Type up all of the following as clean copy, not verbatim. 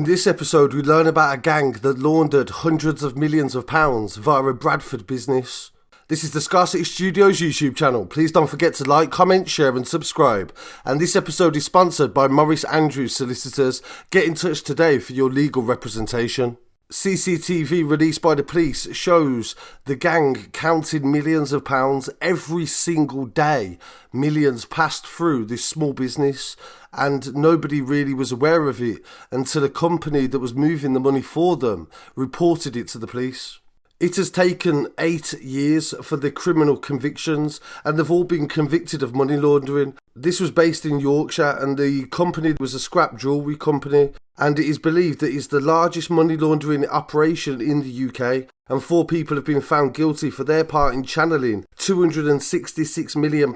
In this episode, we learn about a gang that laundered hundreds of millions of pounds via a Bradford business. This is the Scarcity Studios YouTube channel. Please don't forget to like, comment, share and subscribe. And this episode is sponsored by Maurice Andrews Solicitors. Get in touch today for your legal representation. CCTV released by the police shows the gang counted millions of pounds every single day. Millions passed through this small business and nobody really was aware of it until a company that was moving the money for them reported it to the police. It has taken 8 years for the criminal convictions and they've all been convicted of money laundering. This was based in Yorkshire and the company was a scrap jewellery company, and it is believed that it's the largest money laundering operation in the UK, and 4 people have been found guilty for their part in channelling £266 million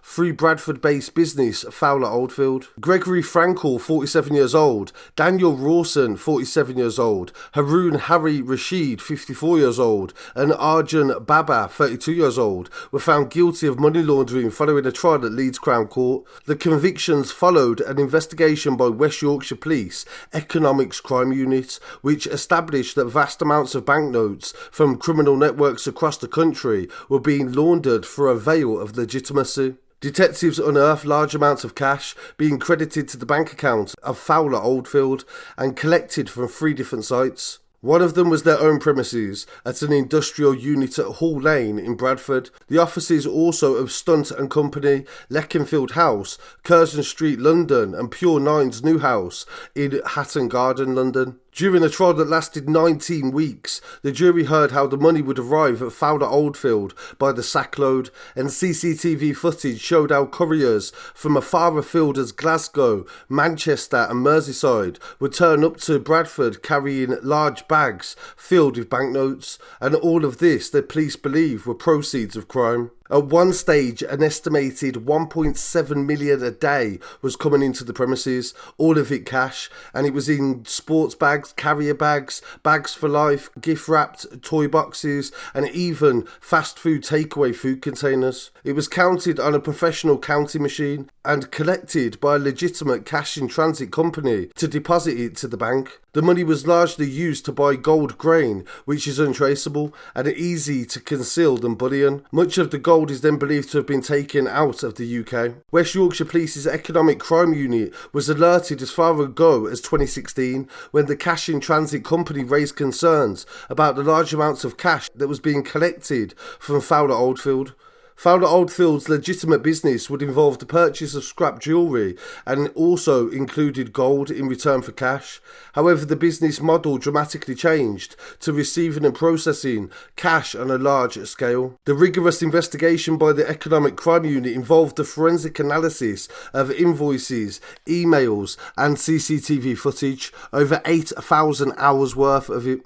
through Bradford-based business Fowler Oldfield. Gregory Frankel, 47 years old, Daniel Rawson, 47 years old, Haroon Rashid, 54 years old, and Arjun Babber, 32 years old, were found guilty of money laundering following a trial at Leeds Crown Court. The convictions followed an investigation by West Yorkshire Police Economics Crime Unit, which established that vast amounts of banknotes from criminal networks across the country were being laundered for a veil of legitimacy. Detectives unearthed large amounts of cash being credited to the bank account of Fowler Oldfield and collected from 3 different sites. One of them was their own premises at an industrial unit at Hall Lane in Bradford. The offices also of Stunt Company, Leconfield House, Curzon St, London and Pure Nine's new house in Hatton Garden, London. During a trial that lasted 19 weeks, the jury heard how the money would arrive at Fowler Oldfield by the sackload, and CCTV footage showed how couriers from as far afield as Glasgow, Manchester and Merseyside would turn up to Bradford carrying large bags filled with banknotes, and all of this the police believe were proceeds of crime. At one stage, an estimated 1.7 million a day was coming into the premises, all of it cash, and it was in sports bags, carrier bags, bags for life, gift-wrapped toy boxes, and even fast food takeaway food containers. It was counted on a professional counting machine and collected by a legitimate cash-in-transit company to deposit it to the bank. The money was largely used to buy gold grain, which is untraceable and easy to conceal than bullion. Much of the gold is then believed to have been taken out of the UK. West Yorkshire Police's Economic Crime Unit was alerted as far ago as 2016 when the cash-in-transit company raised concerns about the large amounts of cash that was being collected from Fowler Oldfield. Fowler Oldfield's legitimate business would involve the purchase of scrap jewellery and also included gold in return for cash. However, the business model dramatically changed to receiving and processing cash on a large scale. The rigorous investigation by the Economic Crime Unit involved the forensic analysis of invoices, emails and CCTV footage, over 8,000 hours worth of it.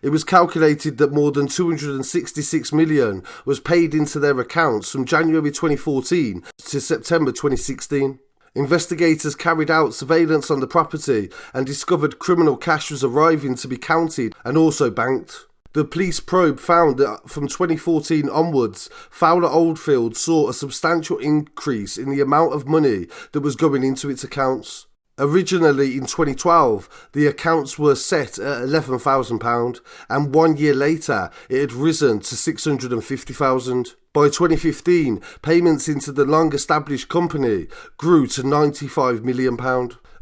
It was calculated that more than 266 million was paid into their accounts from January 2014 to September 2016. Investigators carried out surveillance on the property and discovered criminal cash was arriving to be counted and also banked. The police probe found that from 2014 onwards, Fowler Oldfield saw a substantial increase in the amount of money that was going into its accounts. Originally in 2012, the accounts were set at £11,000 and 1 year later it had risen to £650,000. By 2015, payments into the long-established company grew to £95 million.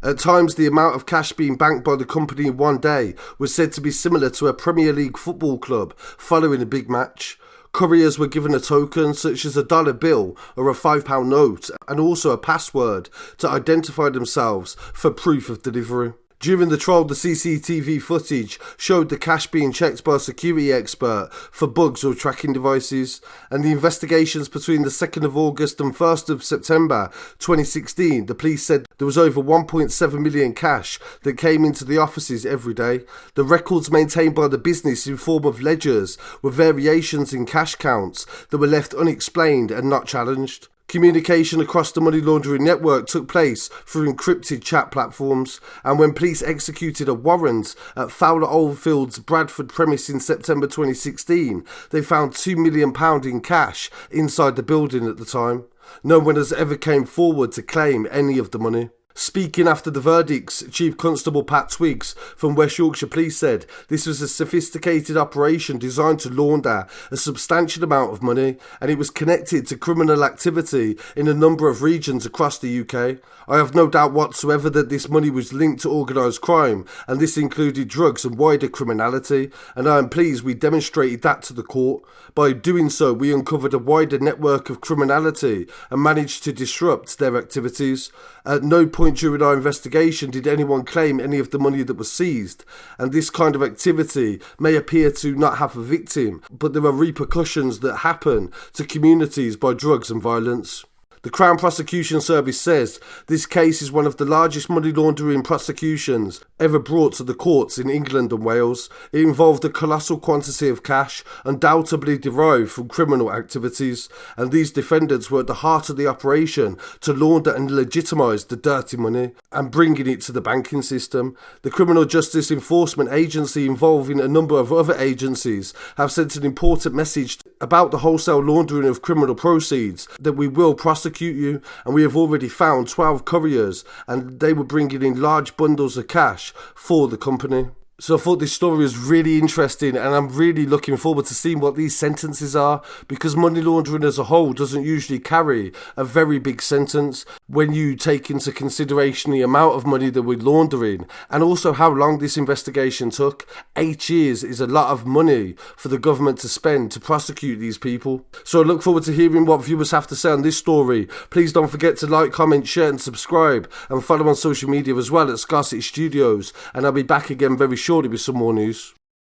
At times, the amount of cash being banked by the company in one day was said to be similar to a Premier League football club following a big match. Couriers were given a token such as a dollar bill or a £5 note and also a password to identify themselves for proof of delivery. During the trial, the CCTV footage showed the cash being checked by a security expert for bugs or tracking devices, and the investigations between the 2nd of August and 1st of September 2016, the police said there was over 1.7 million cash that came into the offices every day. The records maintained by the business in form of ledgers were variations in cash counts that were left unexplained and not challenged. Communication across the money laundering network took place through encrypted chat platforms, and when police executed a warrant at Fowler Oldfield's Bradford premise in September 2016, they found £2 million in cash inside the building at the time. No one has ever came forward to claim any of the money. Speaking after the verdicts, Chief Constable Pat Twiggs from West Yorkshire Police said this was a sophisticated operation designed to launder a substantial amount of money, and it was connected to criminal activity in a number of regions across the UK. I have no doubt whatsoever that this money was linked to organised crime, and this included drugs and wider criminality, and I am pleased we demonstrated that to the court. By doing so, we uncovered a wider network of criminality and managed to disrupt their activities. At no point during our investigation did anyone claim any of the money that was seized, and this kind of activity may appear to not have a victim, but there are repercussions that happen to communities by drugs and violence. The Crown Prosecution Service says this case is one of the largest money laundering prosecutions ever brought to the courts in England and Wales. It involved a colossal quantity of cash, undoubtedly derived from criminal activities, and these defendants were at the heart of the operation to launder and legitimise the dirty money and bringing it to the banking system. The Criminal Justice Enforcement Agency, involving a number of other agencies, have sent an important message about the wholesale laundering of criminal proceeds, that we will prosecute you, and we have already found 12 couriers, and they were bringing in large bundles of cash for the company. So I thought this story was really interesting, and I'm really looking forward to seeing what these sentences are, because money laundering as a whole doesn't usually carry a very big sentence when you take into consideration the amount of money that we're laundering and also how long this investigation took. 8 years is a lot of money for the government to spend to prosecute these people. So I look forward to hearing what viewers have to say on this story. Please don't forget to like, comment, share and subscribe, and follow on social media as well at Scarcity Studios, and I'll be back again very shortly with some more news.